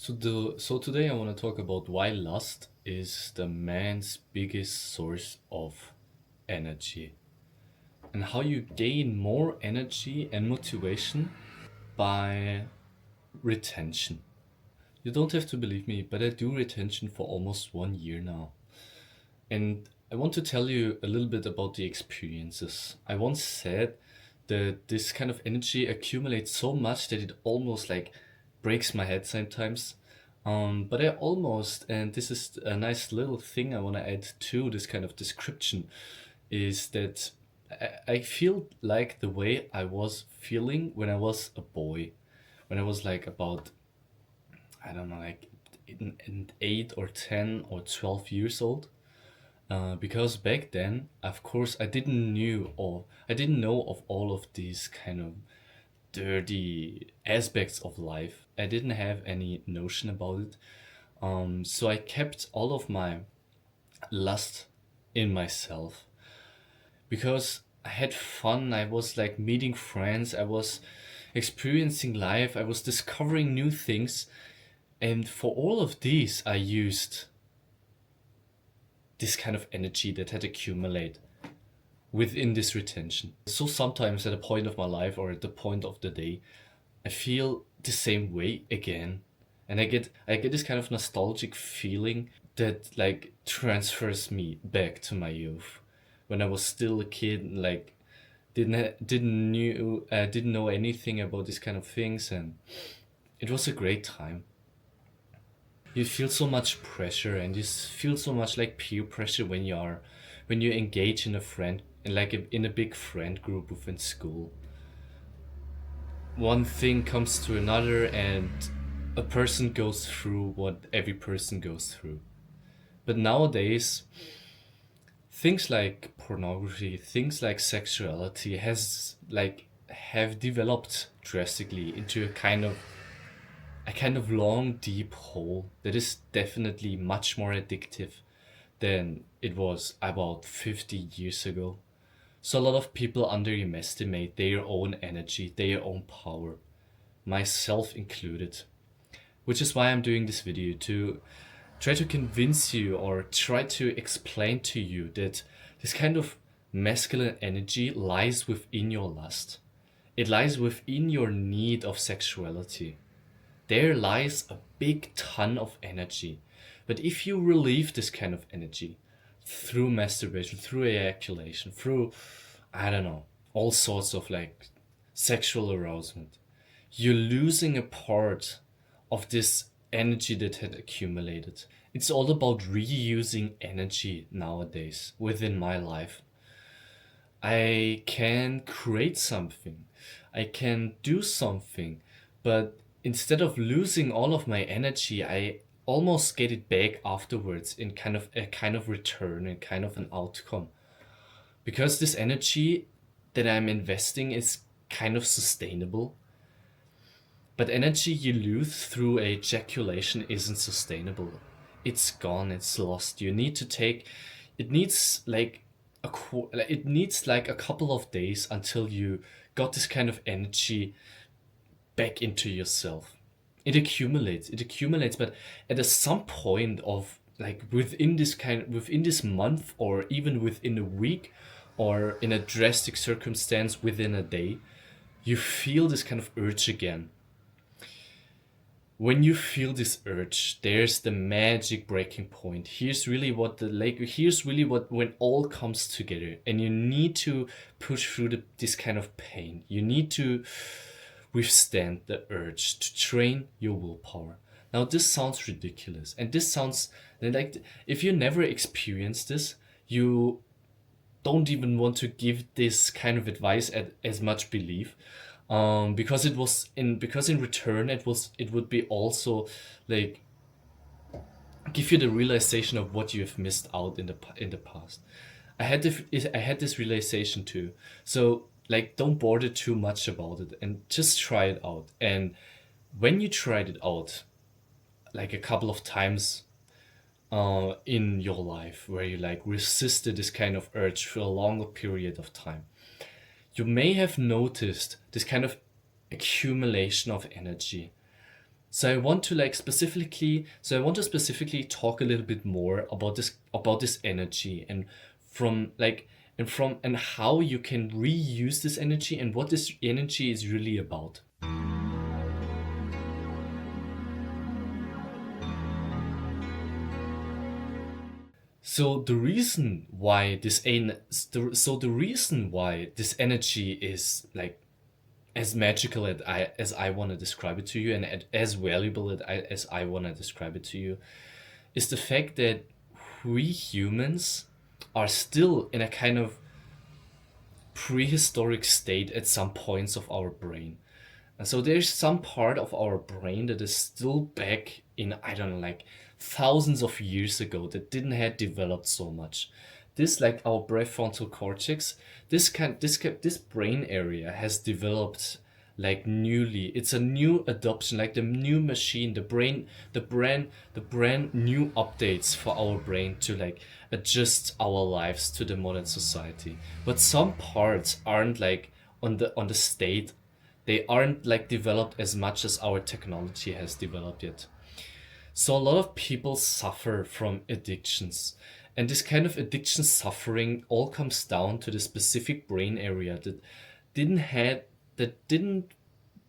So today I want to talk about why lust is the man's biggest source of energy and how you gain more energy and motivation by retention. You don't have to believe me, but I do retention for almost 1 year now. And I want to tell you a little bit about the experiences. I once said that this kind of energy accumulates so much that it almost like breaks my head sometimes. But I almost, and this is a nice little thing I want to add to this kind of description, is that I feel like the way I was feeling when I was a boy, when I was like about, I don't know, like in 8 or 10 or 12 years old. Because back then, of course, I didn't know of all of these kind of dirty aspects of life. I didn't have any notion about it. So I kept all of my lust in myself because I had fun. I was like meeting friends. I was experiencing life. I was discovering new things. And for all of these, I used this kind of energy that had accumulated within this retention. So sometimes at a point of my life or at the point of the day, I feel the same way again. And I get this kind of nostalgic feeling that like transfers me back to my youth when I was still a kid and like didn't know anything about these kind of things, and it was a great time. You feel so much pressure and feel so much like peer pressure when you engage in a friend in in a big friend group within school. One thing comes to another and a person goes through what every person goes through. But nowadays, things like pornography, things like sexuality have developed drastically into a kind of long, deep hole that is definitely much more addictive than it was about 50 years ago. So a lot of people underestimate their own energy, their own power, myself included. Which is why I'm doing this video, to try to convince you or try to explain to you that this kind of masculine energy lies within your lust. It lies within your need of sexuality. There lies a big ton of energy. But if you relieve this kind of energy through masturbation, through ejaculation, through, I don't know, all sorts of like sexual arousement, you're losing a part of this energy that had accumulated. It's all about reusing energy nowadays within my life. I can create something, I can do something, but instead of losing all of my energy, I almost get it back afterwards in kind of return and kind of an outcome. Because this energy that I'm investing is kind of sustainable. But energy you lose through ejaculation isn't sustainable. It's gone, it's lost. You need to take it needs like it needs like a couple of days until you got this kind of energy back into yourself. It accumulates, but at some point of like within this month or even within a week or in a drastic circumstance within a day, you feel this kind of urge again. When you feel this urge, there's the magic breaking point. Here's really what when all comes together, and you need to push through this kind of pain. You need to withstand the urge to train your willpower. Now, this sounds ridiculous, and this sounds like if you never experienced this, you don't even want to give this kind of advice as much belief, because in return it would be also like give you the realization of what you have missed out in the past. I had this realization too. So like don't bother too much about it and just try it out. And when you tried it out like a couple of times in your life where you like resisted this kind of urge for a longer period of time, you may have noticed this kind of accumulation of energy. So I want to specifically talk a little bit more about this energy, and from like and how you can reuse this energy and what this energy is really about. So the reason why the reason why this energy is like as magical as I want to describe it to you, and as valuable as I want to describe it to you, is the fact that we humans are still in a kind of prehistoric state at some points of our brain. And so there's some part of our brain that is still back in, I don't know, like thousands of years ago, that didn't have developed so much. This, like our prefrontal cortex, this brain area has developed like newly. It's a new adoption, like the new machine, the brand new updates for our brain to like adjust our lives to the modern society. But some parts aren't like on the state, they aren't like developed as much as our technology has developed yet. So a lot of people suffer from addictions. And this kind of addiction suffering all comes down to the specific brain area didn't had that didn't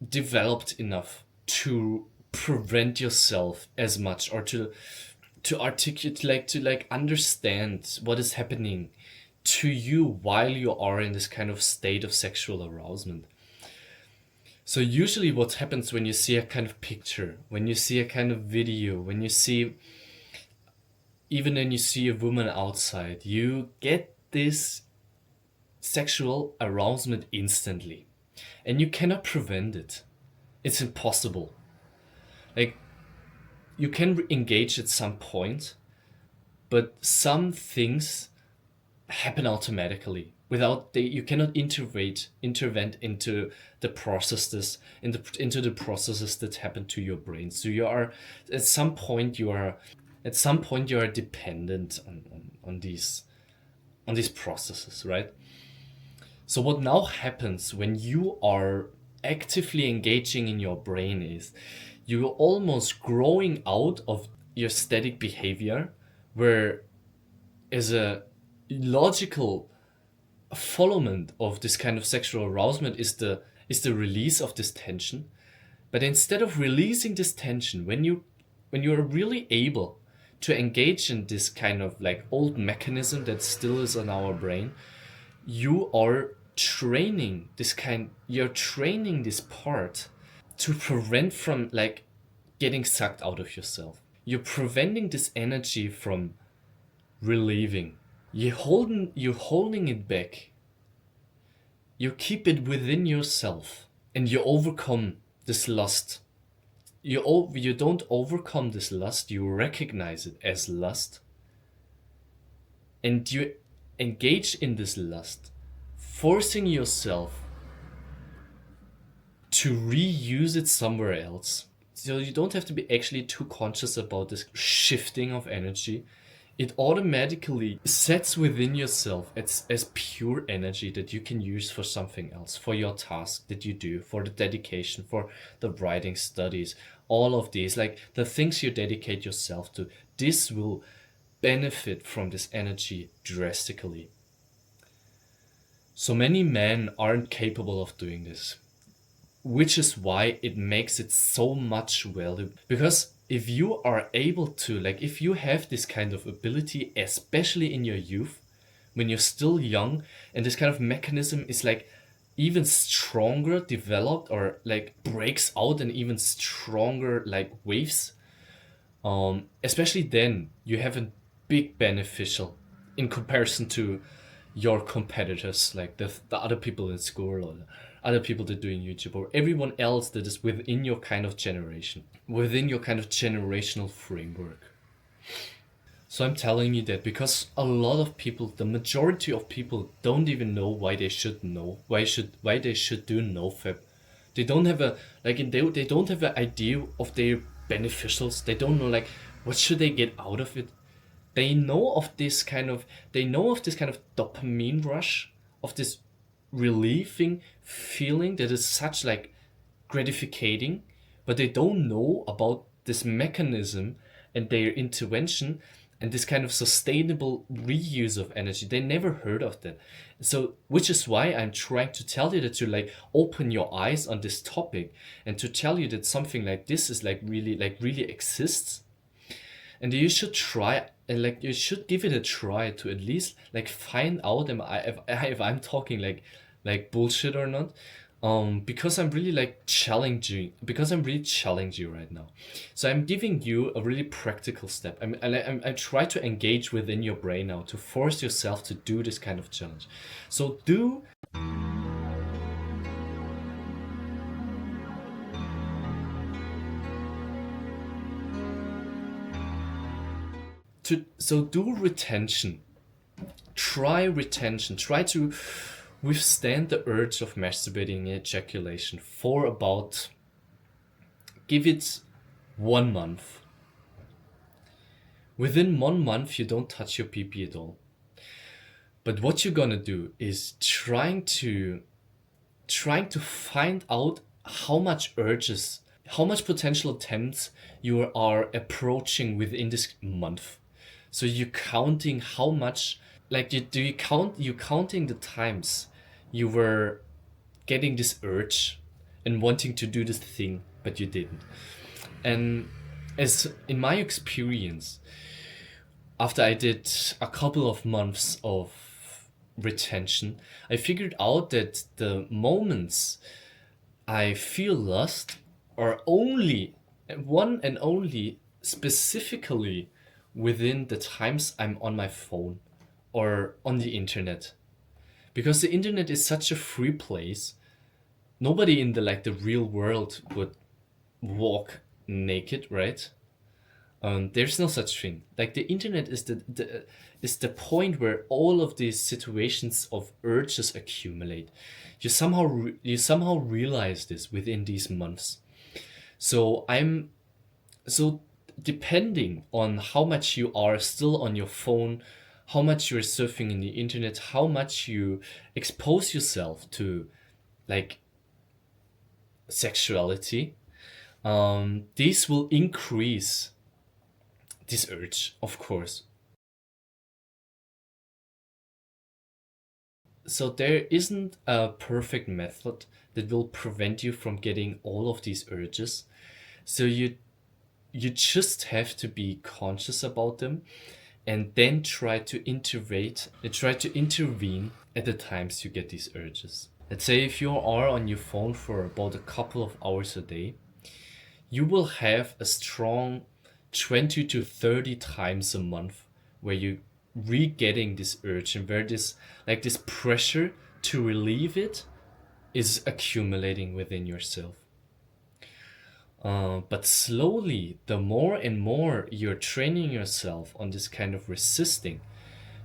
developed enough to prevent yourself as much, or to articulate, like to like understand what is happening to you while you are in this kind of state of sexual arousement. So usually what happens when you see a kind of picture, when you see a kind of video, even when you see a woman outside, you get this sexual arousement instantly. And you cannot prevent it. It's impossible. Like, you can engage at some point, but some things happen automatically you cannot intervene into the processes into the processes that happen to your brain. So you are at some point you are dependent on these processes, right? So what now happens when you are actively engaging in your brain is you're almost growing out of your static behavior, where as a logical followment of this kind of sexual arousement is the release of this tension. But instead of releasing this tension, when you are really able to engage in this kind of like old mechanism that still is on our brain, you are you're training this part to prevent from like getting sucked out of yourself. You're preventing this energy from relieving. You're holding it back. You keep it within yourself, and you overcome this lust. You don't overcome this lust, you recognize it as lust, and you engage in this lust, forcing yourself to reuse it somewhere else. So you don't have to be actually too conscious about this shifting of energy. It automatically sets within yourself as pure energy that you can use for something else, for your task that you do, for the dedication, for the writing, studies, all of these, like the things you dedicate yourself to. This will benefit from this energy drastically. So many men aren't capable of doing this, which is why it makes it so much value. Because if you are able to, like, if you have this kind of ability, especially in your youth, when you're still young, and this kind of mechanism is like even stronger developed, or like breaks out in even stronger like waves, especially then you have a big beneficial in comparison to your competitors, like the other people in school, or the other people that are doing YouTube, or everyone else that is within your kind of generation, within your kind of generational framework. So I'm telling you that because a lot of people, the majority of people, don't even know why they should know, why they should do NoFap. They don't have a they don't have an idea of their beneficials. They don't know like what should they get out of it. They know of this kind of dopamine rush, of this relieving feeling that is such like gratificating but they don't know about this mechanism and their intervention and this kind of sustainable reuse of energy. They never heard of that. So, which is why I'm trying to tell you that to like open your eyes on this topic and to tell you that something like this is like really exists, and you should try and like you should give it a try to at least like find out if I'm talking like bullshit or not, because I'm really challenging you right now. So I'm giving you a really practical step. I try to engage within your brain now to force yourself to do this kind of challenge. So do do retention. Try retention. Try to withstand the urge of masturbating and ejaculation for about, give it 1 month. Within 1 month, you don't touch your PP at all. But what you're gonna do is trying to find out how much urges, how much potential attempts you are approaching within this month. So you're counting how much, like you counting the times you were getting this urge and wanting to do this thing, but you didn't. And as in my experience, after I did a couple of months of retention, I figured out that the moments I feel lust are only one and only specifically within the times I'm on my phone or on the internet. Because the internet is such a free place. Nobody in the real world would walk naked, right? There's no such thing. Like the internet is the point where all of these situations of urges accumulate. You somehow realize this within these months. So so depending on how much you are still on your phone, how much you're surfing in the internet, how much you expose yourself to like sexuality, these will increase this urge, of course. So there isn't a perfect method that will prevent you from getting all of these urges. So you just have to be conscious about them and then try to intervene at the times you get these urges. Let's say if you are on your phone for about a couple of hours a day, you will have a strong 20 to 30 times a month where you re-getting this urge and where this pressure to relieve it is accumulating within yourself. But slowly, the more and more you're training yourself on this kind of resisting,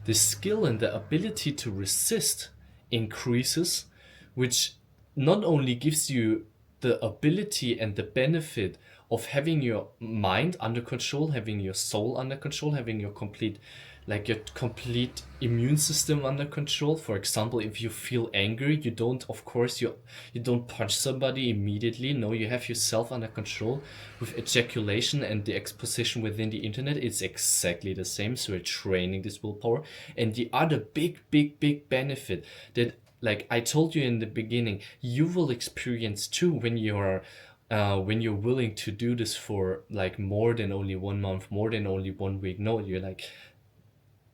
the skill and the ability to resist increases, which not only gives you the ability and the benefit of having your mind under control, having your soul under control, having your complete immune system under control. For example, if you feel angry, you don't, of course, you don't punch somebody immediately. No, you have yourself under control. With ejaculation and the exposition within the internet, it's exactly the same. So we're training this willpower. And the other big benefit that, like I told you in the beginning, you will experience too when you're willing to do this for like more than only 1 month, more than only 1 week. No, you're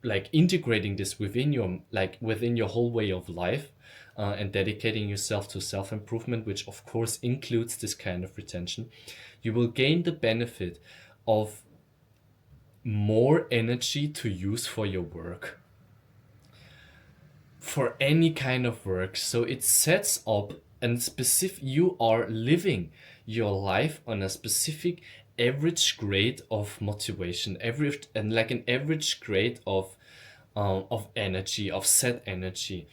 like integrating this within your whole way of life, and dedicating yourself to self-improvement, which of course includes this kind of retention. You will gain the benefit of more energy to use for your work, for any kind of work. So it sets up and specific, you are living your life on a specific average grade of motivation, and like an average grade of energy, of set energy.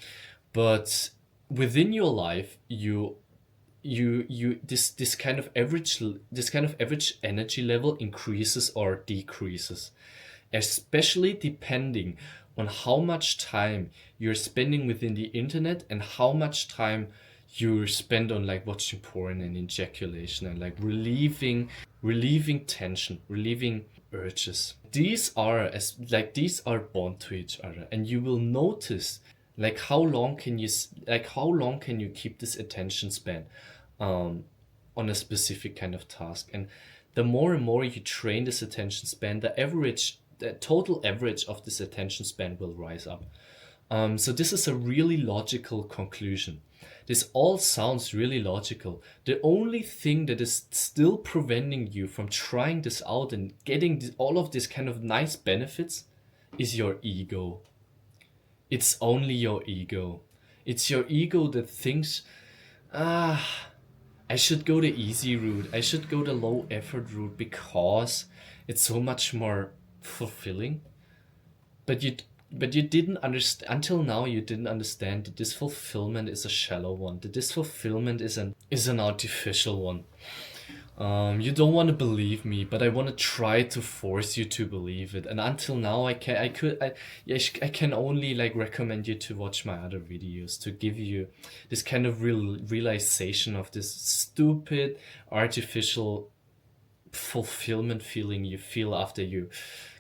But within your life, you this kind of average energy level increases or decreases, especially depending on how much time you're spending within the internet and how much time you spend on like watching porn and ejaculation and like relieving tension, relieving urges. These are bound to each other, and you will notice like how long can you keep this attention span um on a specific kind of task. And the more and more you train this attention span, the total average of this attention span will rise up. So this is a really logical conclusion. This all sounds really logical. The only thing that is still preventing you from trying this out and getting all of these kind of nice benefits is your ego. It's only your ego. It's your ego that thinks, ah, I should go the easy route. I should go the low effort route because it's so much more fulfilling. But you didn't understand until now. You didn't understand that this fulfillment is a shallow one. That this fulfillment is an artificial one. You don't want to believe me, but I want to try to force you to believe it. And until now, I can only like recommend you to watch my other videos to give you this kind of realization of this stupid artificial fulfillment feeling you feel after you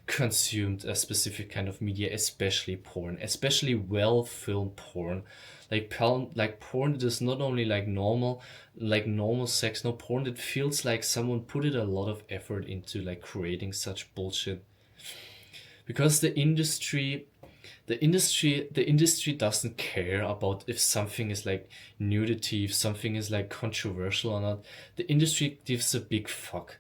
consumed a specific kind of media, especially porn, especially well filmed porn. Like porn that is not only like normal sex, no, porn that feels like someone put it a lot of effort into like creating such bullshit. Because the industry doesn't care about if something is like nudity, if something is like controversial or not. The industry gives a big fuck.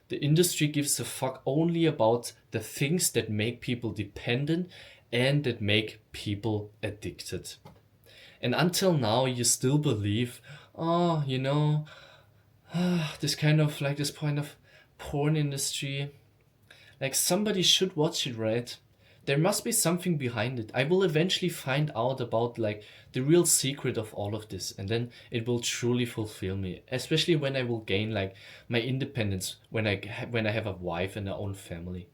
The industry gives a fuck only about the things that make people dependent and that make people addicted. And until now, you still believe, oh, this kind of like this point of porn industry, like somebody should watch it, right? There must be something behind it. I will eventually find out about like the real secret of all of this, and then it will truly fulfill me. Especially when I will gain like my independence, when I have a wife and a own family.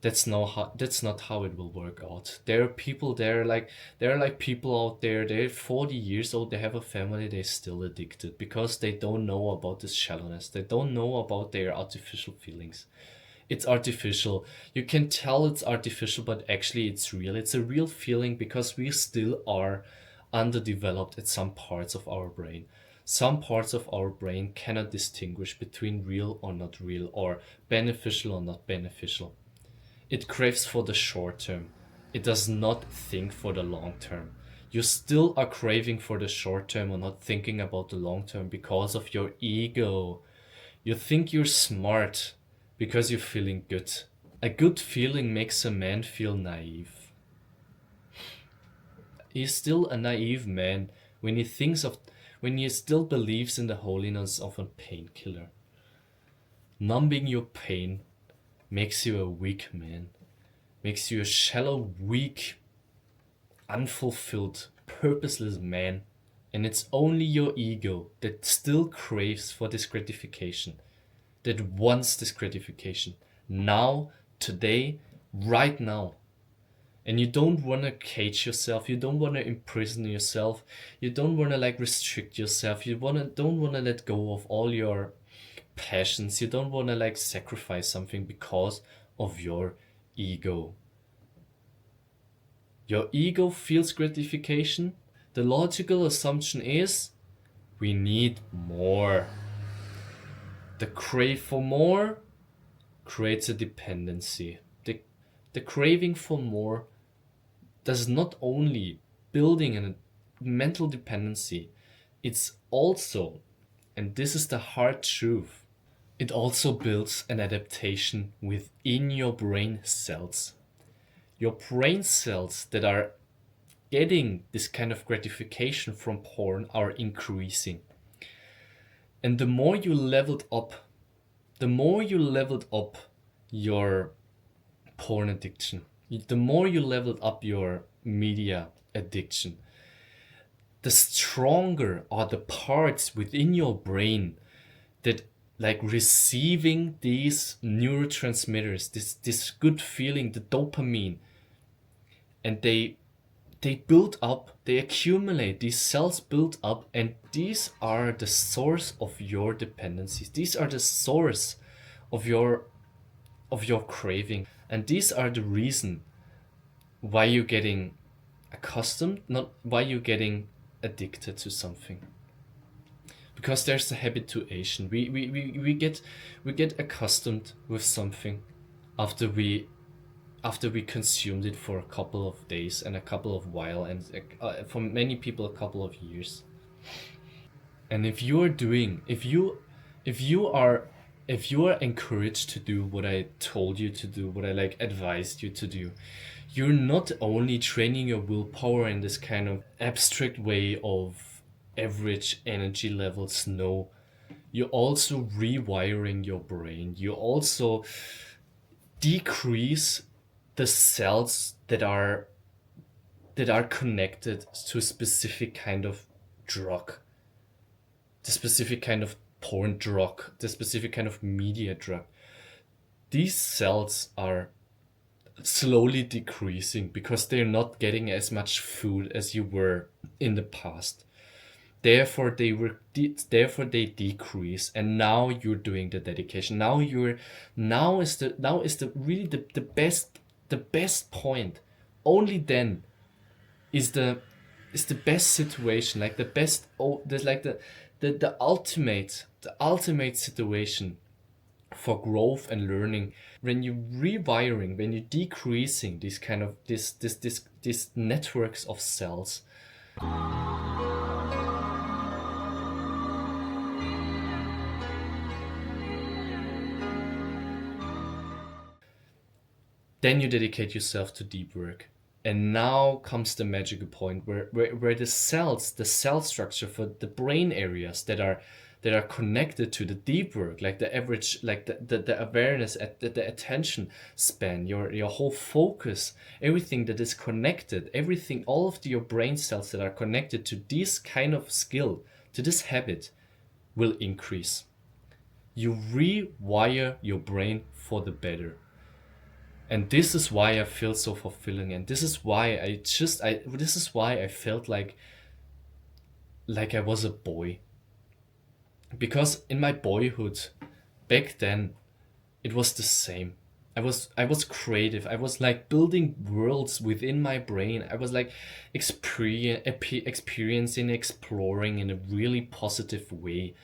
That's not how it will work out. There are like people out there. They're 40 years old. They have a family. They're still addicted because they don't know about this shallowness. They don't know about their artificial feelings. It's artificial. You can tell it's artificial, but actually it's real. It's a real feeling because we still are underdeveloped at some parts of our brain. Some parts of our brain cannot distinguish between real or not real, or beneficial or not beneficial. It craves for the short term. It does not think for the long term. You still are craving for the short term or not thinking about the long term because of your ego. You think you're smart because you're feeling good. A good feeling makes a man feel naive. He's still a naive man when when he still believes in the holiness of a painkiller. Numbing your pain makes you a weak man, makes you a shallow, weak, unfulfilled, purposeless man. And it's only your ego that still craves for this gratification, that wants this gratification now, today, right now. And you don't want to cage yourself, you don't want to imprison yourself, you don't want to like restrict yourself, don't want to let go of all your passions, you don't want to like sacrifice something because of your ego. Your ego feels gratification. The logical assumption is we need more. The crave for more creates a dependency. The craving for more does not only building a mental dependency, it's also, and this is the hard truth, it also builds an adaptation within your brain cells. Your brain cells that are getting this kind of gratification from porn are increasing. And the more you leveled up your porn addiction, the more you leveled up your media addiction, the stronger are the parts within your brain that like receiving these neurotransmitters, this good feeling, the dopamine, and they build up, they accumulate, these cells build up, and these are the source of your dependencies. These are the source of your craving, and these are the reason why you're getting accustomed, not why you're getting addicted to something. Because there's the habituation. We get accustomed with something after we consumed it for a couple of days and a couple of while, and for many people a couple of years. And if you are encouraged to do what I told you to do, what I like advised you to do, you're not only training your willpower in this kind of abstract way of average energy levels. No, you're also rewiring your brain. You also decrease the cells that are connected to a specific kind of drug, the specific kind of porn drug, the specific kind of media drug. These cells are slowly decreasing because they're not getting as much food as you were in the past. Therefore they decrease, and now you're doing the dedication. Now is the really the best point. Only then is the best situation, like the best, oh, there's like the ultimate situation for growth and learning. When you're rewiring, when you're decreasing these kind of this networks of cells, then you dedicate yourself to deep work. And now comes the magical point where the cell structure for the brain areas that are connected to the deep work, like the average, like the awareness, at the attention span, your whole focus, everything that is connected, everything, all of your brain cells that are connected to this kind of skill, to this habit, will increase. You rewire your brain for the better. And this is why I feel so fulfilling, and this is why I felt like I was a boy. Because in my boyhood, back then, it was the same. I was creative. I was like building worlds within my brain. I was like experiencing, exploring in a really positive way.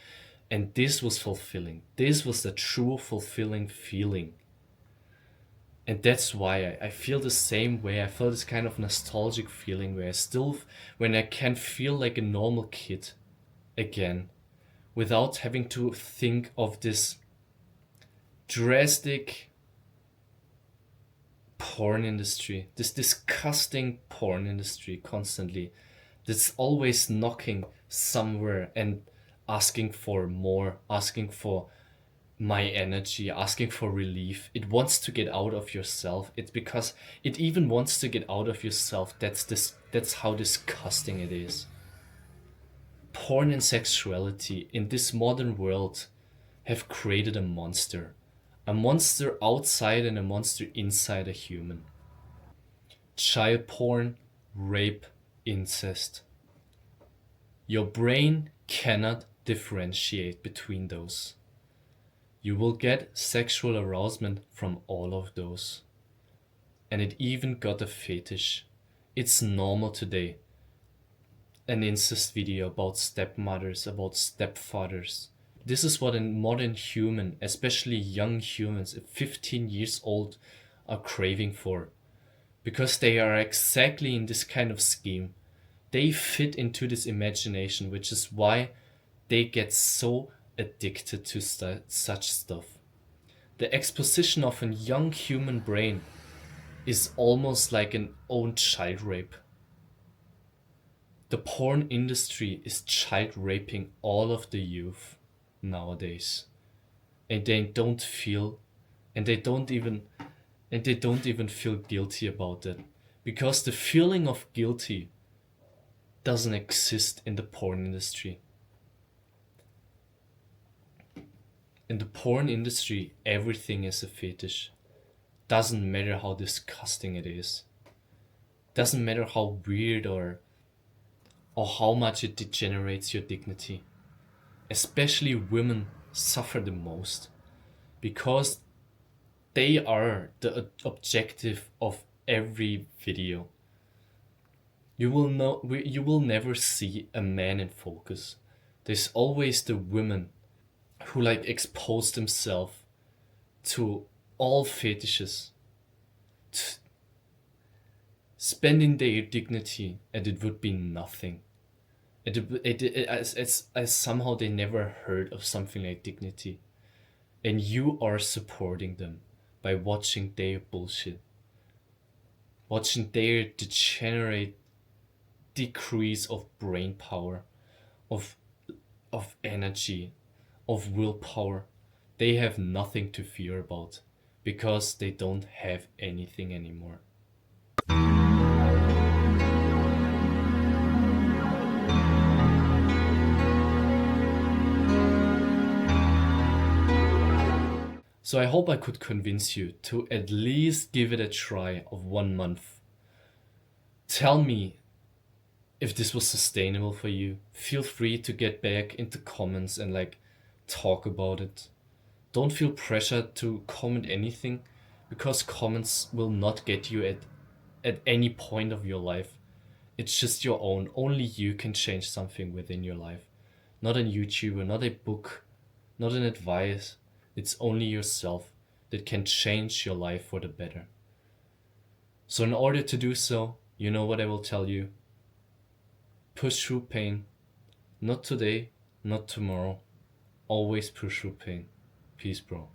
And this was fulfilling. This was the true fulfilling feeling. And that's why I feel the same way. I feel this kind of nostalgic feeling where when I can feel like a normal kid again, without having to think of this drastic porn industry, this disgusting porn industry constantly, that's always knocking somewhere and asking for more, asking for my energy, asking for relief. It wants to get out of yourself. It's because it even wants to get out of yourself. That's how disgusting it is. Porn and sexuality in this modern world have created a monster. A monster outside and a monster inside a human. Child porn, rape, incest. Your brain cannot differentiate between those. You will get sexual arousement from all of those. And it even got a fetish. It's normal today. An incest video about stepmothers, about stepfathers. This is what a modern human, especially young humans, 15 years old, are craving for. Because they are exactly in this kind of scheme. They fit into this imagination, which is why they get so addicted to such stuff. The exposition of a young human brain is almost like an own child rape. The porn industry is child raping all of the youth nowadays. And they don't feel and they don't even feel guilty about it. Because the feeling of guilty doesn't exist in the porn industry. In the porn industry, everything is a fetish. Doesn't matter how disgusting it is. Doesn't matter how weird or how much it degenerates your dignity. Especially women suffer the most because they are the objective of every video. You will never see a man in focus. There's always the women who like expose themselves to all fetishes, t- spending their dignity, and it would be nothing. As somehow they never heard of something like dignity, and you are supporting them by watching their bullshit, watching their degenerate decrease of brain power, of energy, of willpower. They have nothing to fear about because they don't have anything anymore. So I hope I could convince you to at least give it a try of 1 month. Tell me if this was sustainable for you. Feel free to get back into comments and like talk about it. Don't feel pressured to comment anything because comments will not get you at any point of your life. It's just your own. Only you can change something within your life. Not a YouTuber, not a book, not an advice. It's only yourself that can change your life for the better. So, in order to do so, you know what I will tell you: push through pain. Not today, not tomorrow. Always push through pain. Peace, bro.